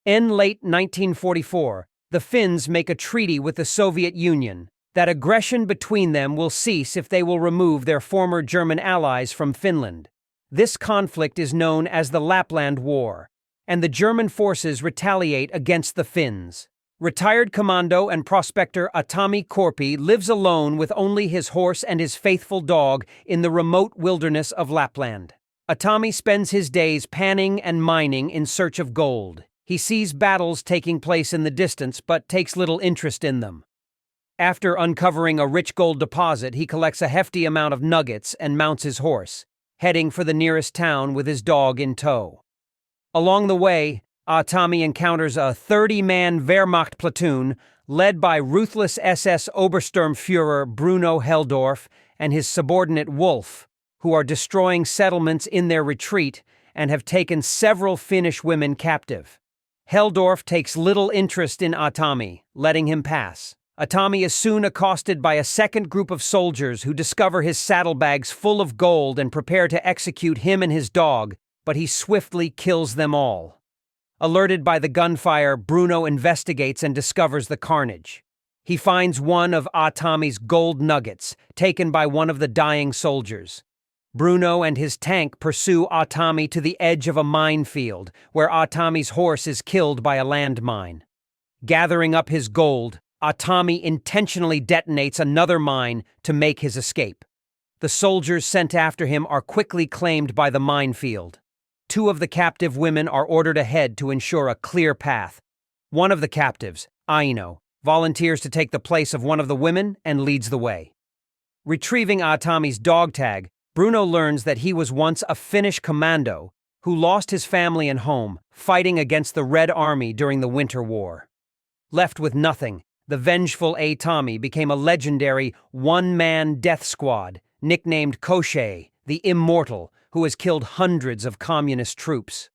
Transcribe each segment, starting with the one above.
In late 1944, the Finns make a treaty with the Soviet Union that aggression between them will cease if they will remove their former German allies from Finland. This conflict is known as the Lapland War, and the German forces retaliate against the Finns. Retired commando and prospector Aatami Korpi lives alone with only his horse and his faithful dog in the remote wilderness of Lapland. Aatami spends his days panning and mining in search of gold. He sees battles taking place in the distance but takes little interest in them. After uncovering a rich gold deposit, he collects a hefty amount of nuggets and mounts his horse, heading for the nearest town with his dog in tow. Along the way, Aatami encounters a 30-man Wehrmacht platoon led by ruthless SS Obersturmführer Bruno Helldorf and his subordinate Wolf, who are destroying settlements in their retreat and have taken several Finnish women captive. Helldorf takes little interest in Aatami, letting him pass. Aatami is soon accosted by a second group of soldiers who discover his saddlebags full of gold and prepare to execute him and his dog, but he swiftly kills them all. Alerted by the gunfire, Bruno investigates and discovers the carnage. He finds one of Aatami's gold nuggets, taken by one of the dying soldiers. Bruno and his tank pursue Aatami to the edge of a minefield, where Aatami's horse is killed by a landmine. Gathering up his gold, Aatami intentionally detonates another mine to make his escape. The soldiers sent after him are quickly claimed by the minefield. Two of the captive women are ordered ahead to ensure a clear path. One of the captives, Aino, volunteers to take the place of one of the women and leads the way. Retrieving Aatami's dog tag, Bruno learns that he was once a Finnish commando who lost his family and home fighting against the Red Army during the Winter War. Left with nothing, the vengeful Aatami became a legendary one-man death squad, nicknamed Koshchei, the Immortal, who has killed hundreds of communist troops.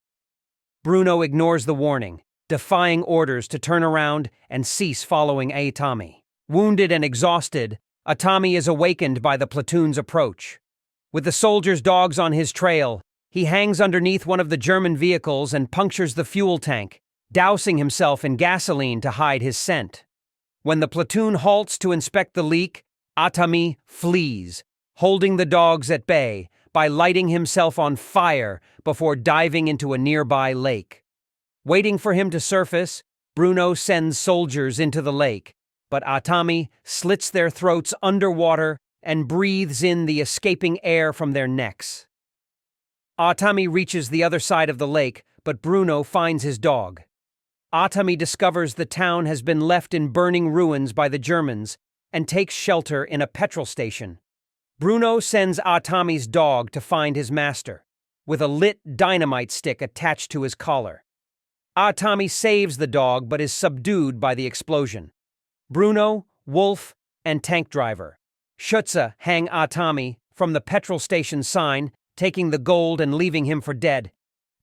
Bruno ignores the warning, defying orders to turn around and cease following Aatami. Wounded and exhausted, Aatami is awakened by the platoon's approach. With the soldiers' dogs on his trail, he hangs underneath one of the German vehicles and punctures the fuel tank, dousing himself in gasoline to hide his scent. When the platoon halts to inspect the leak, Aatami flees, holding the dogs at bay by lighting himself on fire before diving into a nearby lake. Waiting for him to surface, Bruno sends soldiers into the lake, but Aatami slits their throats underwater and breathes in the escaping air from their necks. Aatami reaches the other side of the lake, but Bruno finds his dog. Aatami discovers the town has been left in burning ruins by the Germans and takes shelter in a petrol station. Bruno sends Aatami's dog to find his master, with a lit dynamite stick attached to his collar. Aatami saves the dog but is subdued by the explosion. Bruno, Wolf, and tank driver Schütze hang Aatami from the petrol station sign, taking the gold and leaving him for dead.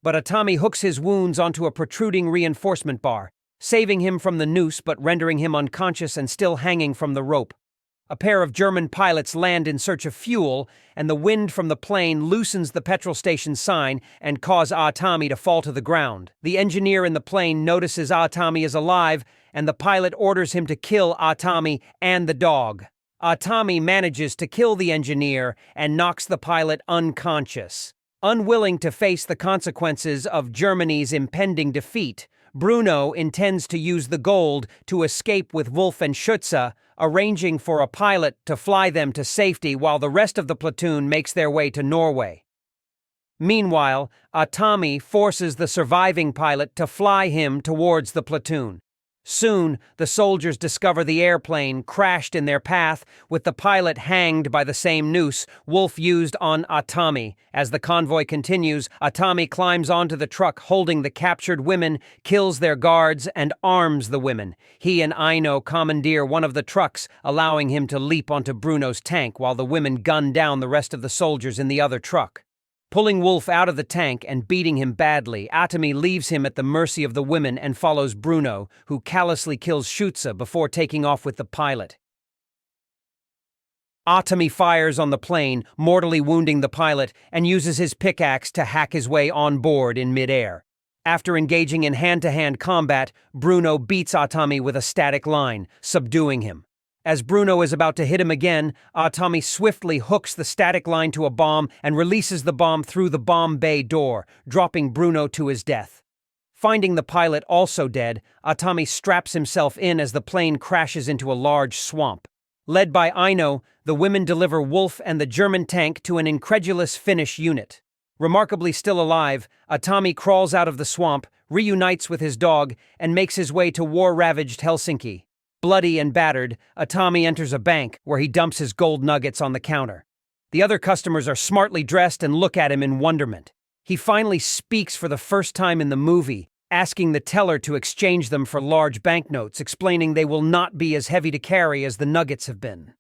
But Aatami hooks his wounds onto a protruding reinforcement bar, saving him from the noose but rendering him unconscious and still hanging from the rope. A pair of German pilots land in search of fuel, and the wind from the plane loosens the petrol station sign and causes Aatami to fall to the ground. The engineer in the plane notices Aatami is alive, and the pilot orders him to kill Aatami and the dog. Aatami manages to kill the engineer and knocks the pilot unconscious. Unwilling to face the consequences of Germany's impending defeat, Bruno intends to use the gold to escape with Wolf and Schütze, arranging for a pilot to fly them to safety while the rest of the platoon makes their way to Norway. Meanwhile, Aatami forces the surviving pilot to fly him towards the platoon. Soon, the soldiers discover the airplane crashed in their path, with the pilot hanged by the same noose Wolf used on Aatami. As the convoy continues, Aatami climbs onto the truck holding the captured women, kills their guards, and arms the women. He and Aino commandeer one of the trucks, allowing him to leap onto Bruno's tank while the women gun down the rest of the soldiers in the other truck. Pulling Wolf out of the tank and beating him badly, Aatami leaves him at the mercy of the women and follows Bruno, who callously kills Schütze before taking off with the pilot. Aatami fires on the plane, mortally wounding the pilot, and uses his pickaxe to hack his way on board in midair. After engaging in hand-to-hand combat, Bruno beats Aatami with a static line, subduing him. As Bruno is about to hit him again, Aatami swiftly hooks the static line to a bomb and releases the bomb through the bomb bay door, dropping Bruno to his death. Finding the pilot also dead, Aatami straps himself in as the plane crashes into a large swamp. Led by Aino, the women deliver Wolf and the German tank to an incredulous Finnish unit. Remarkably still alive, Aatami crawls out of the swamp, reunites with his dog, and makes his way to war-ravaged Helsinki. Bloody and battered, Aatami enters a bank, where he dumps his gold nuggets on the counter. The other customers are smartly dressed and look at him in wonderment. He finally speaks for the first time in the movie, asking the teller to exchange them for large banknotes, explaining they will not be as heavy to carry as the nuggets have been.